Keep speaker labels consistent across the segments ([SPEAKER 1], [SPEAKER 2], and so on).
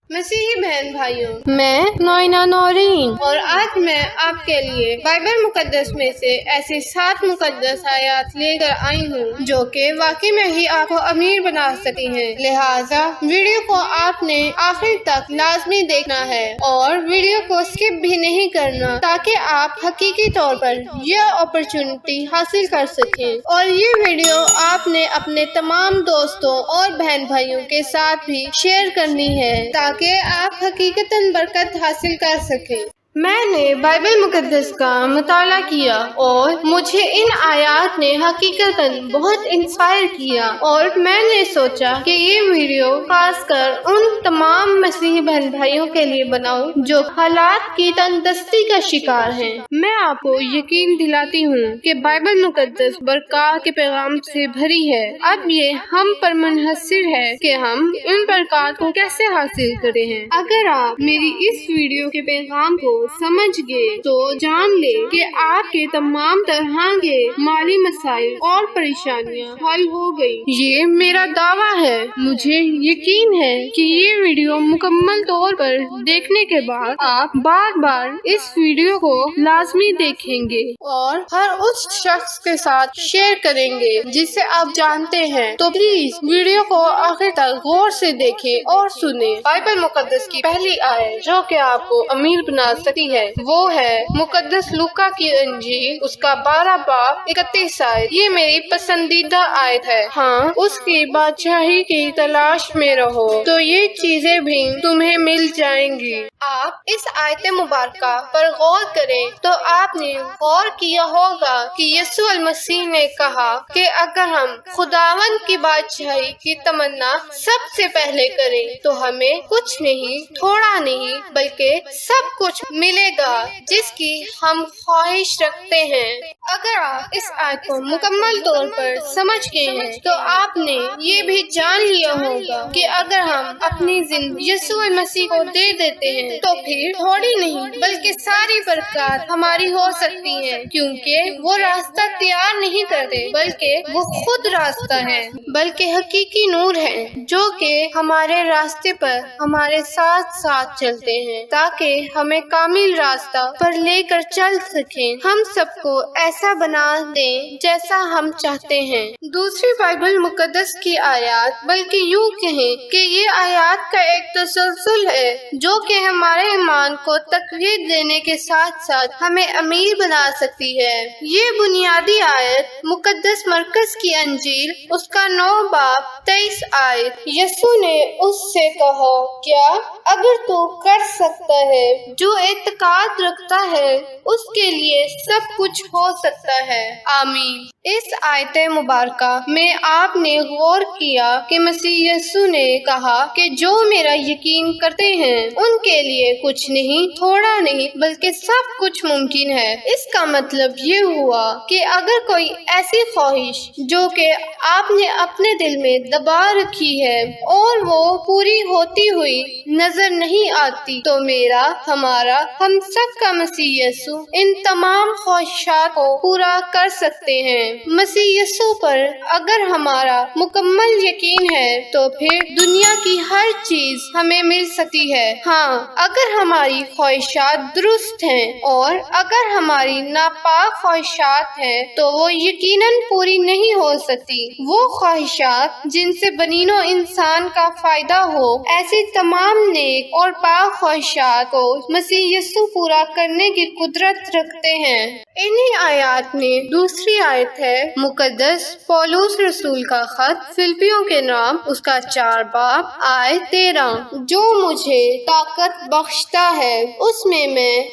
[SPEAKER 1] مسیحی بہن بھائیوں، میں نوئینہ نورین اور آج میں آپ کے لیے بائبل مقدس میں سے ایسی 7 مقدس آیات لے کر آئی ہوں جو کہ واقعی میں ہی آپ کو امیر بنا سکتی ہیں۔ لہٰذا ویڈیو کو آپ نے آخر تک لازمی دیکھنا ہے اور ویڈیو کو اسکپ بھی نہیں کرنا تاکہ آپ حقیقی طور پر یہ اپرچونٹی حاصل کر سکیں، اور یہ ویڈیو آپ نے اپنے تمام دوستوں اور بہن بھائیوں کے ساتھ بھی شیئر کرنی ہے تاکہ آپ حقیقتاً برکت حاصل کر سکیں۔ میں نے بائبل مقدس کا مطالعہ کیا اور مجھے ان آیات نے حقیقتاً بہت انسپائر کیا، اور میں نے سوچا کہ یہ ویڈیو خاص کر ان تمام مسیحی بہن بھائیوں کے لیے بناؤں جو حالات کی تنگ-دستی کا شکار ہیں۔ میں آپ کو یقین دلاتی ہوں کہ بائبل مقدس برکات کے پیغام سے بھری ہے۔ اب یہ ہم پر منحصر ہے کہ ہم ان برکات کو کیسے حاصل کرتے ہیں۔ اگر آپ میری اس ویڈیو کے پیغام کو سمجھ گئے تو جان لے کہ آپ کے تمام طرح کے مالی مسائل اور پریشانیاں حل ہو گئی۔ یہ میرا دعویٰ ہے۔ مجھے یقین ہے کہ یہ ویڈیو مکمل طور پر دیکھنے کے بعد آپ بار بار اس ویڈیو کو لازمی دیکھیں گے اور ہر اس شخص کے ساتھ شیئر کریں گے جسے آپ جانتے ہیں۔ تو پلیز ویڈیو کو آخر تک غور سے دیکھیں اور سنیں۔ بائبل مقدس کی پہلی آیت جو کہ آپ کو امیر بنا سکتی ہے وہ ہے مقدس لوکا کی انجیل، اس کا 12 باب 31 آیت۔ یہ میری پسندیدہ آیت ہے۔ ہاں، اس کی بادشاہی کی تلاش میں رہو تو یہ چیزیں بھی تمہیں مل جائیں گی۔ آپ اس آیت مبارکہ پر غور کریں تو آپ نے غور کیا ہوگا کہ یسوع المسیح نے کہا کہ اگر ہم خداوند کی بادشاہی کی تمنا سب سے پہلے کریں تو ہمیں کچھ نہیں، تھوڑا نہیں، بلکہ سب کچھ ملے گا جس کی ہم خواہش رکھتے ہیں۔ اگر آپ اس آیت کو مکمل طور پر سمجھ گئے ہیں تو آپ نے یہ بھی جان لیا ہوگا کہ اگر ہم اپنی زندگی یسوع المسیح کو دے دیتے ہیں تو پھر تھوڑی نہیں بلکہ ساری برکات ہماری ہو سکتی ہیں، کیونکہ وہ راستہ تیار نہیں کرتے بلکہ وہ خود راستہ ہے، بلکہ حقیقی نور ہے جو کہ ہمارے راستے پر ہمارے ساتھ ساتھ چلتے ہیں تاکہ ہمیں کامل راستہ پر لے کر چل سکیں۔ ہم سب کو ایسا بنا دیں جیسا ہم چاہتے ہیں۔ دوسری بائبل مقدس کی آیات، بلکہ یوں کہیں کہ یہ آیات کا ایک تسلسل ہے جو کہ ہمارے ایمان کو تقویت دینے کے ساتھ ساتھ ہمیں امیر بنا سکتی ہے۔ یہ بنیادی آیت مقدس مرکز کی انجیل، اس کا 9 باب 23 آیت۔ یسوع نے اس سے کہا، کیا اگر تو کر سکتا ہے، جو اعتقاد رکھتا ہے اس کے لیے سب کچھ ہو سکتا ہے۔ آمین۔ اس آیت مبارکہ میں آپ نے غور کیا کہ مسیح یسوع نے کہا کہ جو میرا یقین کرتے ہیں ان کے لیے کچھ نہیں، تھوڑا نہیں، بلکہ سب کچھ ممکن ہے۔ اس کا مطلب یہ ہوا کہ اگر کوئی ایسی خواہش جو کہ آپ نے اپنے دل میں دبا رکھی ہے اور وہ پوری ہوتی ہوئی نظر نہیں آتی تو میرا، ہمارا، ہم سب کا مسیح یسوع ان تمام خواہشات کو پورا کر سکتے ہیں۔ مسیح یسوع پر اگر ہمارا مکمل یقین ہے تو پھر دنیا کی ہر چیز ہمیں مل سکتی ہے۔ ہاں، اگر ہماری خواہشات درست ہیں، اور اگر ہماری ناپاک خواہشات ہیں تو وہ یقیناً پوری نہیں ہو سکتی۔ وہ خواہشات جن سے بنی نوع انسان کا فائدہ ہو، ایسی تمام نیک اور پاک خواہشات کو مسیح یسوع پورا کرنے کی قدرت رکھتے ہیں۔ انہی آیات میں دوسری آیت ہے مقدس پولس رسول کا خط فلپیوں کے نام، اس کا 4 باب آیت 13، جو مجھے طاقت بخشتا ہے اس میں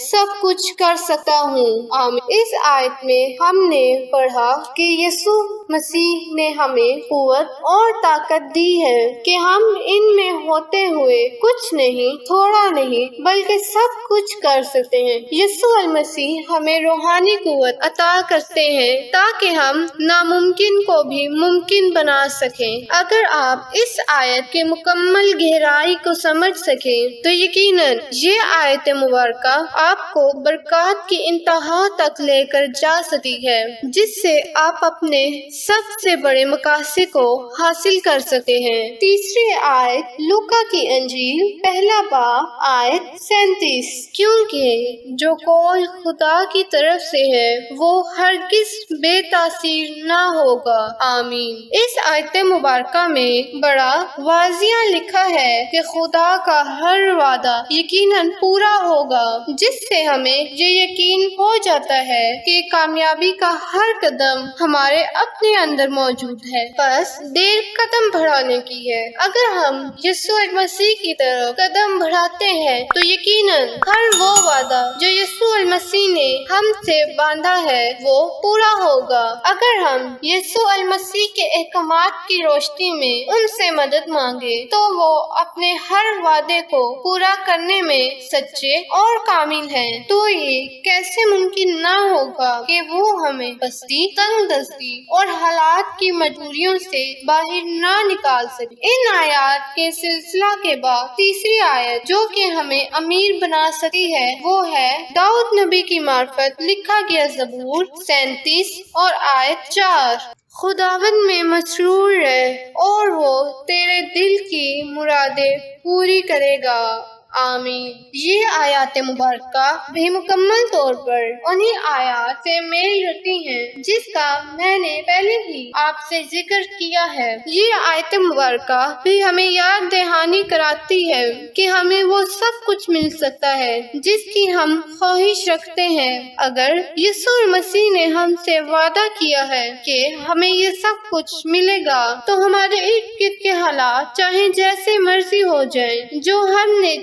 [SPEAKER 1] سب کچھ کر سکتا ہوں۔ آمین۔ اس آیت میں ہم نے پڑھا کہ یسوع مسیح نے ہمیں قوت اور طاقت دی ہے کہ ہم ان میں ہوتے ہوئے کچھ نہیں، تھوڑا نہیں، بلکہ سب کچھ کچھ کر سکتے ہیں۔ یسوع المسیح ہمیں روحانی قوت عطا کرتے ہیں تاکہ ہم ناممکن کو بھی ممکن بنا سکیں۔ اگر آپ اس آیت کے مکمل گہرائی کو سمجھ سکیں تو یقیناً یہ آیت مبارکہ آپ کو برکات کی انتہا تک لے کر جا سکتی ہے، جس سے آپ اپنے سب سے بڑے مقاصد کو حاصل کر سکتے ہیں۔ تیسری آیت لوکا کی انجیل پہلا باب آیت 37، کیونکہ جو قول خدا کی طرف سے ہے وہ ہرگز بے تاثیر نہ ہوگا۔ آمین۔ اس آیت مبارکہ میں بڑا واضح لکھا ہے کہ خدا کا ہر وعدہ یقیناً پورا ہوگا، جس سے ہمیں یہ یقین ہو جاتا ہے کہ کامیابی کا ہر قدم ہمارے اپنے اندر موجود ہے، بس دیر قدم بڑھانے کی ہے۔ اگر ہم یسوع المسیح کی طرف قدم بڑھاتے ہیں تو یقیناً ہر وہ وعدہ جو یسوع المسیح نے ہم سے باندھا ہے وہ پورا ہوگا۔ اگر ہم یسوع المسیح کے احکامات کی روشنی میں ان سے مدد مانگے تو وہ اپنے ہر وعدے کو پورا کرنے میں سچے اور کامل ہیں۔ تو یہ کیسے ممکن نہ ہوگا کہ وہ ہمیں پستی، تنگ دستی اور حالات کی مجبوریوں سے باہر نہ نکال سکے۔ ان آیات کے سلسلہ کے بعد تیسری آیت جو کہ ہمیں امیر بنا سکتی ہے وہ ہے داؤد نبی کی معرفت لکھا گیا زبور 37 اور آیت 4۔ خداوند میں مسرور رہ اور وہ تیرے دل کی مرادیں پوری کرے گا۔ آمین۔ یہ آیات مبارکہ بھی مکمل طور پر انہی آیات سے میل رکھتی ہیں جس کا میں نے پہلے ہی آپ سے ذکر کیا ہے۔ یہ آیت مبارکہ بھی ہمیں یاد دہانی کراتی ہے کہ ہمیں وہ سب کچھ مل سکتا ہے جس کی ہم خواہش رکھتے ہیں، اگر یسوع مسیح نے ہم سے وعدہ کیا ہے کہ ہمیں یہ سب کچھ ملے گا تو ہمارے ارد گرد کے حالات چاہے جیسے مرضی ہو جائیں، جو ہم نے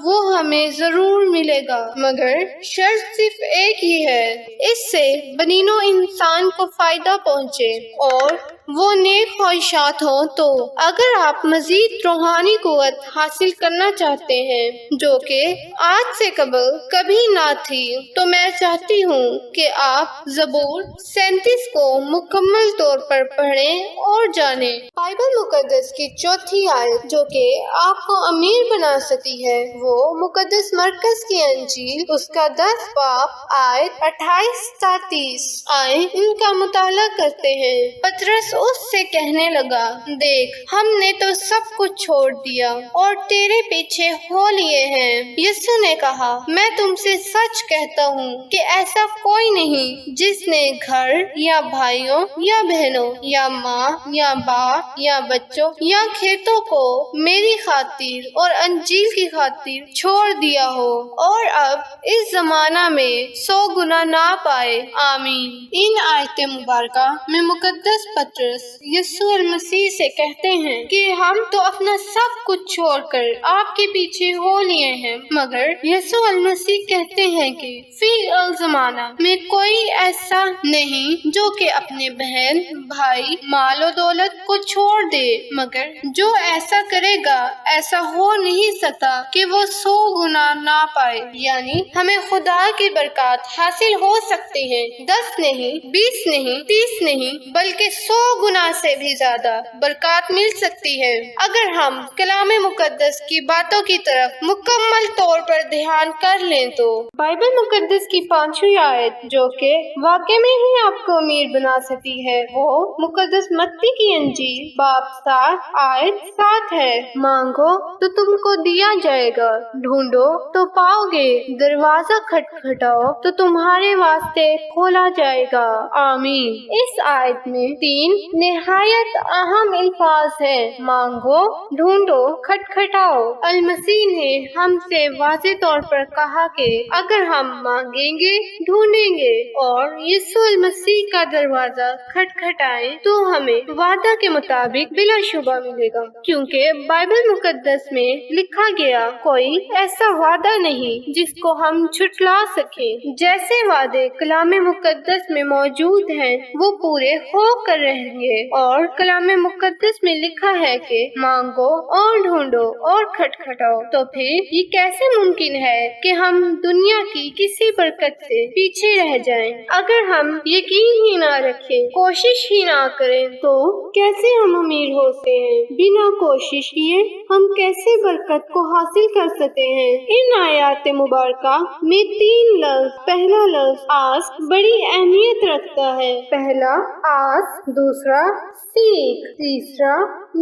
[SPEAKER 1] وہ ہمیں ضرور ملے گا، مگر شرط صرف ایک ہی ہے، اس سے بنین و انسان کو فائدہ پہنچے اور وہ نیک خواہشات ہوں۔ تو اگر آپ مزید روحانی قوت حاصل کرنا چاہتے ہیں جو کہ آج سے قبل کبھی نہ تھی تو میں چاہتی ہوں کہ آپ زبور 37 کو مکمل طور پر پڑھیں اور جانیں۔ بائبل مقدس کی چوتھی آیت جو کہ آپ کو امیر بنا سکتی ہے وہ مقدس مرکز کی انجیل اس کا 10 باب آیت 28 تا 30۔ آئیں ان کا مطالعہ کرتے ہیں۔ پطرس اس سے کہنے لگا، دیکھ ہم نے تو سب کچھ چھوڑ دیا اور تیرے پیچھے ہو لیے ہیں۔ یسوع نے کہا، میں تم سے سچ کہتا ہوں کہ ایسا کوئی نہیں جس نے گھر یا بھائیوں یا بہنوں یا ماں یا باپ یا بچوں یا کھیتوں کو میری خاطر اور انجیل کی خاطر چھوڑ دیا ہو اور اب اس زمانہ میں 100 گنا نہ پائے۔ آمین۔ ان آیت مبارکہ میں مقدس پطرس یسوع المسیح سے کہتے ہیں کہ ہم تو اپنا سب کچھ چھوڑ کر آپ کے پیچھے ہو لیے ہیں، مگر یسوع المسیح کہتے ہیں کہ فی الزمانہ میں کوئی ایسا نہیں جو کہ اپنے بہن، بھائی، مال و دولت کو چھوڑ دے، مگر جو ایسا کرے گا ایسا ہو نہیں سکتا کہ وہ 100 گنا نہ پائے۔ یعنی ہمیں خدا کی برکات حاصل ہو سکتی ہیں، 10 نہیں، 20 نہیں، 30 نہیں، بلکہ 100 گنا سے بھی زیادہ برکات مل سکتی ہے اگر ہم کلام مقدس کی باتوں کی طرف مکمل طور پر دھیان کر لیں تو۔ بائبل مقدس کی 5ویں آیت جو کہ واقع میں ہی آپ کو امیر بنا سکتی ہے وہ مقدس متی کی انجیل باب 7 آیت 7 ہے۔ مانگو تو تم کو دیا جائے گا، ڈھونڈو تو پاؤ گے، دروازہ کھٹکھٹاؤ تو تمہارے واسطے کھولا جائے گا۔ آمین۔ اس آیت میں 3 نہایت اہم الفاظ ہیں، مانگو، ڈھونڈو، کھٹکھٹاؤ۔ المسیح نے ہم سے واضح طور پر کہا کہ اگر ہم مانگیں گے، ڈھونڈیں گے اور یسوع المسیح کا دروازہ کھٹکھٹائیں تو ہمیں وعدہ کے مطابق بلا شبہ ملے گا، کیونکہ بائبل مقدس میں لکھا گیا کوئی ایسا وعدہ نہیں جس کو ہم جھٹلا سکیں۔ جیسے وعدے کلام مقدس میں موجود ہیں وہ پورے ہو کر رہیں رہیں گے، اور کلام مقدس میں لکھا ہے کہ مانگو اور ڈھونڈو اور کھٹکھٹاؤ۔ تو پھر یہ کیسے ممکن ہے کہ ہم دنیا کی کسی برکت سے پیچھے رہ جائیں؟ اگر ہم یقین ہی نہ رکھیں، کوشش ہی نہ کریں تو کیسے ہم امیر ہو سکتے ہیں؟ بنا کوشش کیے ہم کیسے برکت کو حاصل کر سکتے ہیں؟ ان آیات مبارکہ میں 3 لفظ، پہلا لفظ آس بڑی اہمیت رکھتا ہے۔ پہلا آس، دوسرا سیکھ، تیسرا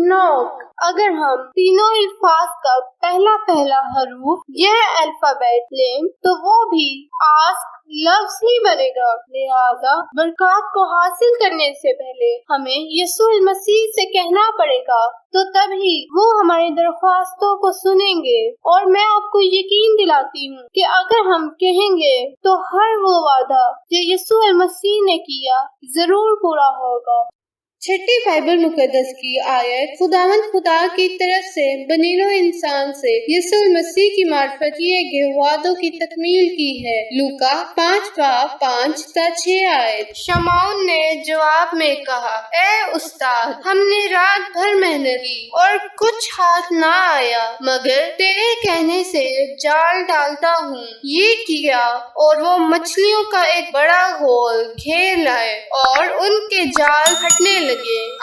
[SPEAKER 1] نوک۔ اگر ہم تینوں الفاظ کا پہلا حروف یہ الفابیٹ لیں تو وہ بھی آس لفظ ہی بنے گا۔ لہذا برکات کو حاصل کرنے سے پہلے ہمیں یسوع المسیح سے کہنا پڑے گا، تو تبھی وہ ہماری درخواستوں کو سنیں گے۔ اور میں آپ کو یقین دلاتی ہوں کہ اگر ہم کہیں گے تو ہر وہ وعدہ جو یسوع المسیح نے کیا ضرور پورا ہوگا۔ چھٹی بائبل مقدس کی آیت خداوند خدا کی طرف سے بنی نوع انسان سے یسوع المسیح کی معرفت کیے گئے وعدوں کی تکمیل کی ہے۔ لوکا 5:5-6 آیت۔ شمعون نے جواب میں کہا، اے استاد، ہم نے رات بھر محنت کی اور کچھ ہاتھ نہ آیا، مگر تیرے کہنے سے جال ڈالتا ہوں۔ یہ کیا اور وہ مچھلیوں کا ایک بڑا گھول گھیر لائے اور ان کے جال پھٹنے لگے۔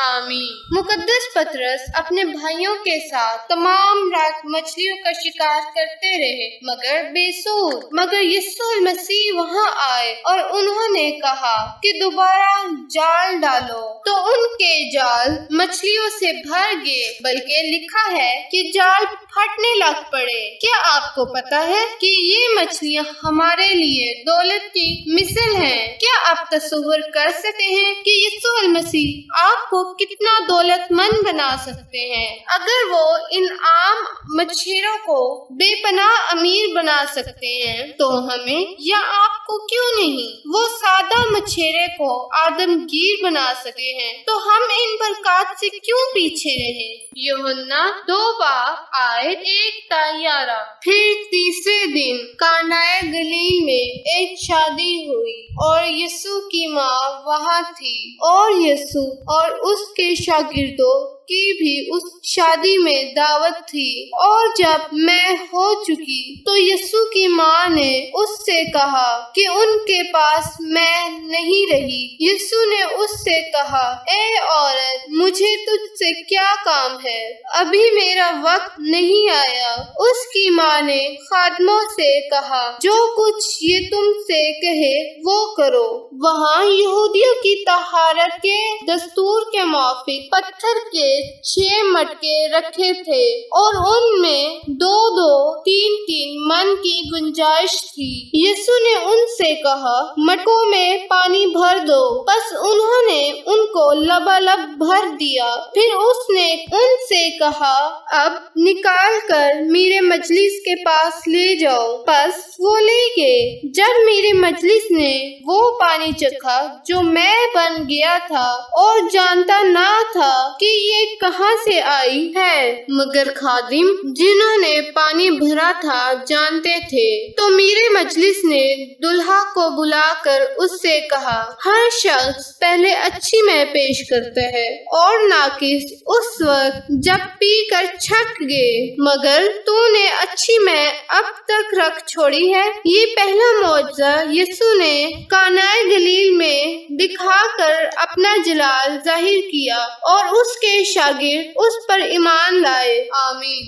[SPEAKER 1] آمین۔ مقدس پطرس اپنے بھائیوں کے ساتھ تمام رات مچھلیوں کا شکار کرتے رہے مگر بے سود۔ مگر یسوع المسیح وہاں آئے اور انہوں نے کہا کہ دوبارہ جال ڈالو، تو ان کے جال مچھلیوں سے بھر گئے، بلکہ لکھا ہے کہ جال پھٹنے لگ پڑے۔ کیا آپ کو پتا ہے کہ یہ مچھلیاں ہمارے لیے دولت کی مثل ہیں؟ کیا آپ تصور کر سکتے ہیں کہ یسوع المسیح آپ کو کتنا دولت مند بنا سکتے ہیں؟ اگر وہ ان عام مچھروں کو بے پناہ امیر بنا سکتے ہیں تو ہمیں یا آپ کو کیوں نہیں؟ وہ سادہ مچھرے کو آدمگیر بنا سکتے ہیں تو ہم ان برکات سے کیوں پیچھے رہیں؟ یوحنا 2:1-11۔ پھر تیسرے دن کانائے گلیل میں ایک شادی ہوئی اور یسوع کی ماں وہاں تھی، اور یسوع اور اس کے شاگردوں کی بھی اس شادی میں دعوت تھی۔ اور جب میں ہو چکی تو یسوع کی ماں نے اس سے کہا کہ ان کے پاس میں نہیں رہی۔ یسوع نے اس سے کہا، اے عورت، مجھے تجھ سے کیا کام ہے؟ ابھی میرا وقت نہیں آیا۔ اس کی ماں نے خادموں سے کہا، جو کچھ یہ تم سے کہے وہ کرو۔ وہاں یہودیوں کی طہارت کے دستور کے موافق پتھر کے 6 مٹکے رکھے تھے اور ان میں 2-3 من کی گنجائش تھی۔ یسوع نے ان سے کہا، مٹکوں میں پانی بھر دو۔ پس انہوں نے ان کو لبالب بھر دیا۔ پھر اس نے ان سے کہا، اب نکال کر میرے مجلس کے پاس لے جاؤ۔ پس وہ لے گئے۔ جب میرے مجلس نے وہ پانی چکھا جو میں بن گیا تھا اور جانتا نہ تھا کہ یہ کہاں سے آئی ہے، مگر خادم جنہوں نے پانی بھرا تھا جانتے تھے، تو میرے مجلس نے دلہا کو بلا کر اس سے کہا، ہر شخص پہلے اچھی مے پیش کرتا ہے اور ناقص اس وقت جب پی کر چھک گئے، مگر تو نے اچھی مے اب تک رکھ چھوڑی ہے۔ یہ پہلا معجزہ یسوع نے کانائے گلیل میں دکھا کر اپنا جلال ظاہر کیا اور اس کے شاگرد اس پر ایمان لائے۔ آمین۔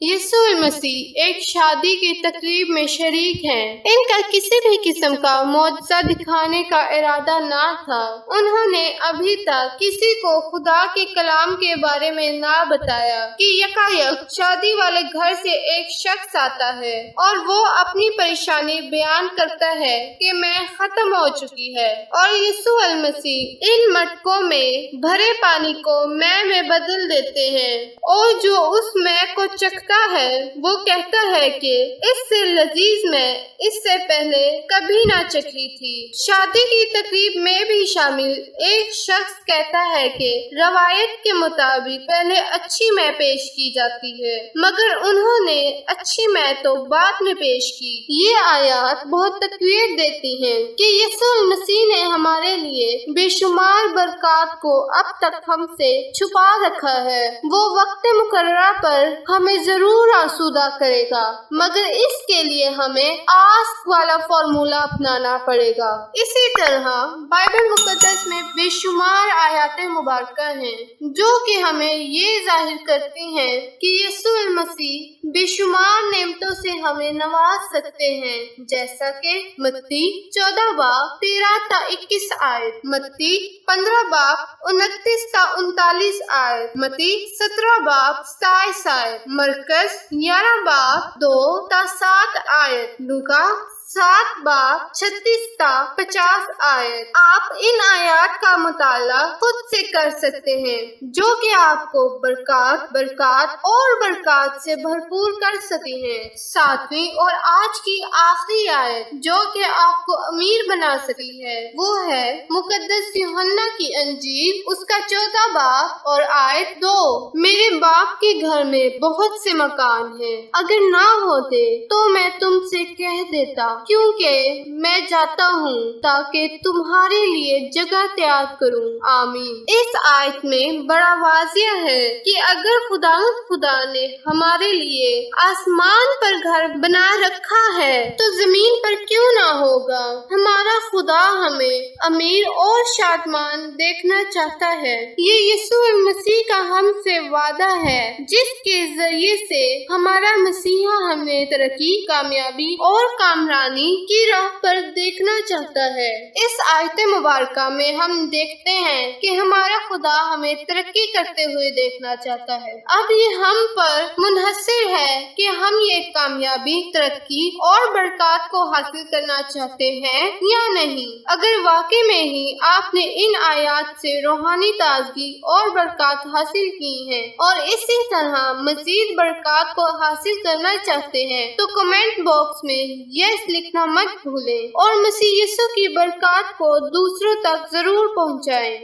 [SPEAKER 1] یسوع المسیح ایک شادی کی تقریب میں شریک ہیں۔ ان کا کسی بھی قسم کا معجزہ دکھانے کا ارادہ نہ تھا۔ انہوں نے ابھی تک کسی کو خدا کے کلام کے بارے میں نہ بتایا کہ یکایک شادی والے گھر سے ایک شخص آتا ہے اور وہ اپنی پریشانی بیان کرتا ہے کہ میں ختم ہو چکی ہے، اور یسوع المسیح ان مٹکوں میں بھرے پانی کو میں بدل دیتے ہیں، اور جو اس میں کو چکھتا ہے وہ کہتا ہے کہ اس سے لذیذ میں اس سے پہلے کبھی نہ چکھی تھی۔ شادی کی تقریب میں بھی شامل ایک شخص کہتا ہے کہ روایت کے مطابق پہلے اچھی میں پیش کی جاتی ہے، مگر انہوں نے اچھی میں تو بعد میں پیش کی۔ یہ آیات بہت تقویت دیتی ہیں کہ یسوع المسیح نے ہمارے لیے بے شمار برکات کو اب تک ہم سے چھپا رکھا ہے۔ وہ وقت مقررہ پر ہمیں ضرور آسودہ کرے گا، مگر اس کے لیے ہمیں آسک والا فارمولا اپنانا پڑے گا۔ اسی طرح بائبل مقدس میں بے شمار آیات مبارکہ ہیں جو کہ ہمیں یہ ظاہر کرتی ہیں کہ یسوع المسیح بے شمار نعمتوں سے ہمیں نواز سکتے ہیں، جیسا کہ متی 14 باب 13 تا 21 آیت، متی 15 باب 29 تا 39 آیت، متی 17 باب 27 آیت، مرکز 11 باب 2 تا 7 آیت، لوکا 7 باب 36 تا 50 آیت۔ آپ ان آیات کا مطالعہ خود سے کر سکتے ہیں جو کہ آپ کو برکات اور برکات سے بھرپور کر سکتی ہیں۔ 7ویں اور آج کی آخری آیت جو کہ آپ کو امیر بنا سکتی ہے وہ ہے مقدس یوحنا کی انجیل، اس کا 14 باب اور آیت 2۔ میرے باپ کے گھر میں بہت سے مکان ہیں، اگر نہ ہوتے تو میں تم سے کہہ دیتا، کیونکہ میں جاتا ہوں تاکہ تمہارے لیے جگہ تیار کروں۔ آمین۔ اس آیت میں بڑا واضح ہے کہ اگر خدا نے ہمارے لیے آسمان پر گھر بنا رکھا ہے تو زمین پر کیوں نہ ہوگا۔ ہمارا خدا ہمیں امیر اور شادمان دیکھنا چاہتا ہے۔ یہ یسوع مسیح کا ہم سے وعدہ ہے جس کے ذریعے سے ہمارا مسیحا ہمیں ترقی، کامیابی اور کامرانی کی راہ پر دیکھنا چاہتا ہے۔ اس آیت مبارکہ میں ہم دیکھتے ہیں کہ ہمارا خدا ہمیں ترقی کرتے ہوئے دیکھنا چاہتا ہے۔ اب یہ ہم پر منحصر ہے کہ ہم یہ کامیابی، ترقی اور برکات کو حاصل کرنا چاہتے ہیں یا نہیں۔ اگر واقعی میں ہی آپ نے ان آیات سے روحانی تازگی اور برکات حاصل کی ہیں اور اسی طرح مزید برکات کو حاصل کرنا چاہتے ہیں تو کمنٹ باکس میں یس لکھنا مت بھولیں اور مسیح یسوع کی برکات کو دوسروں تک ضرور پہنچائیں۔